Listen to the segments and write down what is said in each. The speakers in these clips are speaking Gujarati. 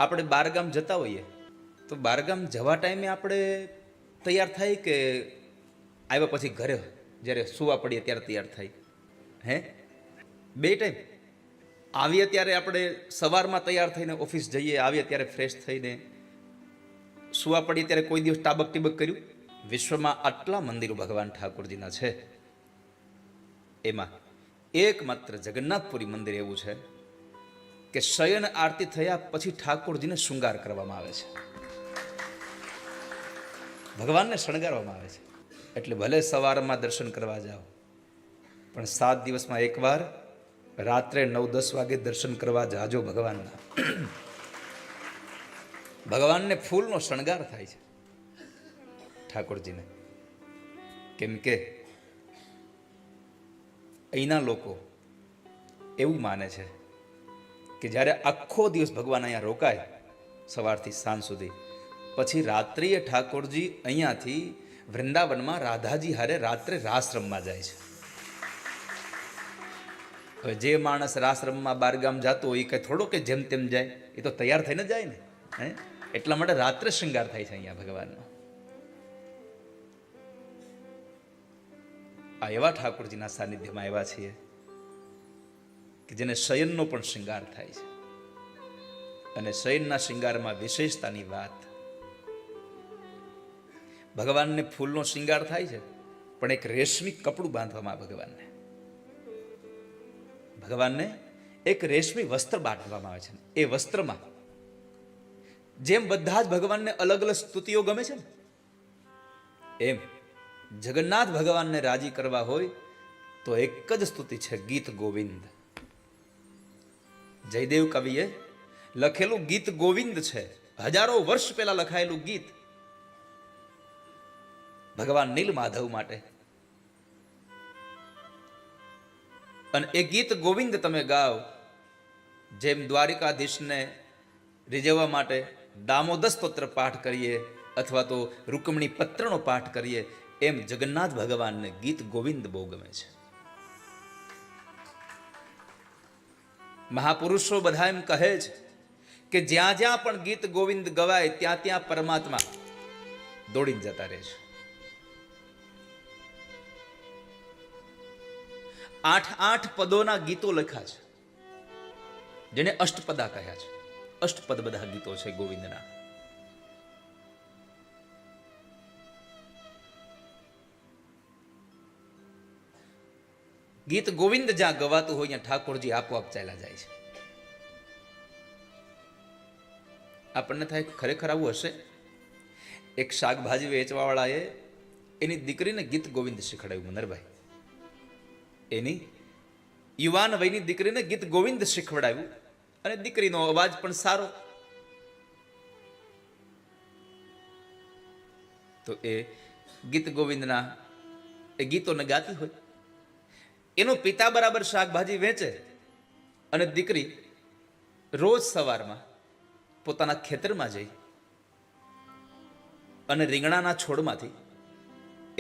આપણે બારગામ જતા હોઈએ તો બારગામ જવા ટાઈમે આપણે તૈયાર થાય કે આવ્યા પછી ઘરે જ્યારે સુવા પડીએ ત્યારે તૈયાર થાય? હે, બે ટાઈમ. આવીએ ત્યારે આપણે સવારમાં તૈયાર થઈને ઓફિસ જઈએ, આવીએ ત્યારે ફ્રેશ થઈને સુવા પડીએ ત્યારે કોઈ દિવસ ટાબક ટીબક કર્યું? વિશ્વમાં આટલા મંદિરો ભગવાન ઠાકોરજીના છે, એમાં એકમાત્ર જગન્નાથપુરી મંદિર એવું છે કે શયન આરતી થયા પછી ઠાકોરજીને શૃંગાર કરવામાં આવે છે, ભગવાનને શણગારવામાં આવે છે. એટલે ભલે સવારમાં દર્શન કરવા જાઓ, પણ 7 દિવસમાં એકવાર રાત્રે 9-10 વાગે દર્શન કરવા જાજો ભગવાનના. ભગવાનને ફૂલનો શણગાર થાય છે ઠાકોરજીને. કેમ કે અહીંના લોકો એવું માને છે કે જ્યારે આખો દિવસ ભગવાન અહીંયા રોકાય સવારથી સાંજ સુધી, પછી રાત્રિએ ઠાકોરજી અહીંયાથી વૃંદાવનમાં રાધાજી હારે રાત્રે રાસ રમવા જાય છે. હવે જે માણસ રાસ રમવા બારગામ જતો હોય એ કંઈ થોડો કે જેમ તેમ જાય, એ તો તૈયાર થઈને જાય ને. હે, એટલા માટે રાત્રે શૃંગાર થાય છે અહીંયા ભગવાનનો. આ એવા ઠાકોરજીના સાનિધ્યમાં આવ્યા છીએ કે જેને શયનનો પણ શૃંગાર થાય છે. અને શયનના શૃંગારમાં વિશેષતાની વાત, ભગવાનને ફૂલનો શૃંગાર થાય છે, પણ એક રેશમી કપડું બાંધવામાં ભગવાનને એક રેશમી વસ્ત્ર બાંધવામાં આવે છે. એ વસ્ત્રમાં જેમ બધા જ ભગવાનને અલગ અલગ સ્તુતિઓ ગમે છે ને, એમ જગન્નાથ ભગવાનને રાજી કરવા હોય તો એક જ સ્તુતિ છે, ગીત ગોવિંદ. જયદેવ કવિએ લખેલું ગીત ગોવિંદ છે, હજારો વર્ષ પહેલા લખાયેલું ગીત ભગવાન નીલમાધવ માટે. અને એ ગીત ગોવિંદ તમે ગાઓ, જેમ દ્વારિકાધીશને રીઝવવા માટે દામોદર સ્તોત્ર પાઠ કરીએ અથવા તો રૂકમણી પત્રનો પાઠ કરીએ, એમ જગન્નાથ ભગવાનને ગીત ગોવિંદ બહુ ગમે છે. મહાપુરુષો બધા એમ કહે છે કે જ્યાં જ્યાં પણ ગીત ગોવિંદ ગવાય ત્યાં ત્યાં પરમાત્મા દોડીને જતા રહે છે. 8 પદોના ગીતો લખ્યા છે, જેને અષ્ટપદા કહ્યા છે. અષ્ટપદ બધા ગીતો છે ગોવિંદના. ગીત ગોવિંદ જ્યાં ગવાતું હોય ત્યાં ઠાકોરજી આપોઆપ ચાલ્યા જાય છે. આપણને થાય ખરેખર આવું હશે? એક શાકભાજી વેચવા વાળાએ એની દીકરીને ગીત ગોવિંદ શીખવાડ્યું. મનરભાઈ એની યુવાન વયની દીકરીને ગીત ગોવિંદ શીખવાડાવ્યું, અને દીકરીનો અવાજ પણ સારો. તો એ ગીત ગોવિંદના એ ગીતોને ગાતી હોય. એનો પિતા બરાબર શાકભાજી વેચે અને દીકરી રોજ સવારમાં પોતાના ખેતરમાં જઈ અને રીંગણાના છોડમાંથી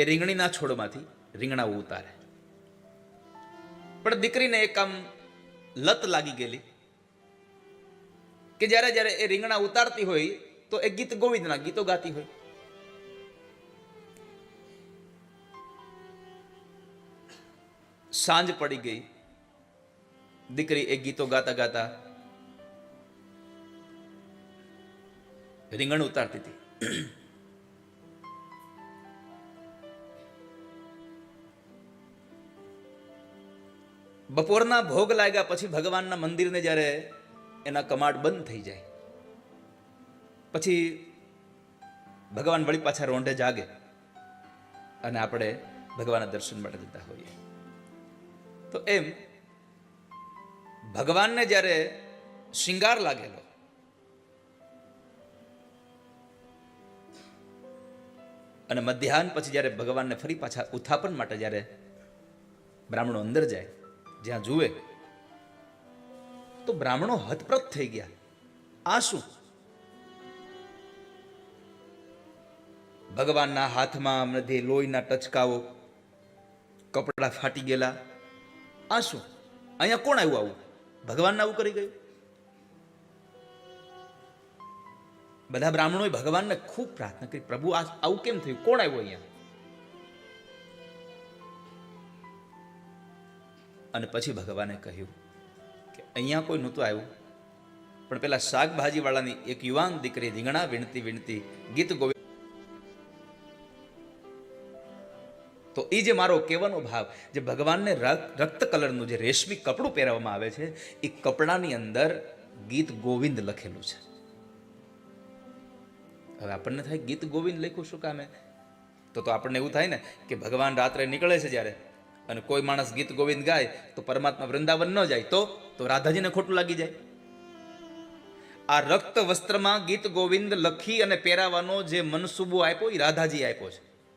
રીંગણીના છોડમાંથી રીંગણા ઉતારે. પણ દીકરીને એક આમ લત લાગી ગયેલી કે જ્યારે જ્યારે એ રીંગણા ઉતારતી હોય તો એ ગીત ગોવિંદના ગીતો ગાતી હોય. સાંજ પડી ગઈ, દીકરી એ ગીતો ગાતા ગાતા રીંગણ ઉતારતી હતી. બપોરના ભોગ લાગ્યા પછી ભગવાનના મંદિરને જ્યારે એના કમાડ બંધ થઈ જાય પછી ભગવાન વળી પાછા રોંઢે જાગે અને આપણે ભગવાનના દર્શન માટે જતા હોઈએ. તો એમ ભગવાનને જ્યારે શિંગાર લાગેલો અને મધ્યાહન પછી જ્યારે ભગવાનને ફરી પાછા ઉત્થાપન માટે જ્યારે બ્રાહ્મણો અંદર જાય, જ્યાં જુએ તો બ્રાહ્મણો હતપ્રત થઈ ગયા. આ શું? ભગવાનના હાથમાં મધ્યે લોહીના ટચકાઓ, કપડા ફાટી ગયેલા. આ શું? અહીંયા કોણ આવ્યું આવું? ભગવાનને આવું કરી ગયું? બધા બ્રાહ્મણોએ ભગવાનને ખૂબ પ્રાર્થના કરી, પ્રભુ આ આવું કેમ થયું, કોણ આવ્યો અહીંયા? અને પછી ભગવાને કહ્યું કે અહીંયા કોઈ નહોતું આવ્યું, પણ પેલા શાકભાજી વાળાની એક યુવાન દીકરી રીંગણા વીણતી વીણતી ગીત ગોવિંદ. તો એ જે મારો કહેવાનો ભાવ, જે ભગવાનને રક્ત કલરનું જે રેશમી કપડું પહેરવામાં આવે છે, એ કપડાની અંદર ગીત ગોવિંદ લખેલું છે. હવે આપણને થાય ગીત ગોવિંદ લખ્યું શું કામે? તો આપણને એવું થાય ને કે ભગવાન રાત્રે નીકળે છે જ્યારે, અને કોઈ માણસ ગીત ગોવિંદ ગાય તો પરમાત્મા વૃંદાવન ન જાય, તો રાધાજીને ખોટું લાગી જાય. આ રક્ત વસ્ત્રમાં ગીત ગોવિંદ લખી અને પહેરાવાનો જે મનસુબો આપ્યો, એ રાધાજી આપ્યો છે.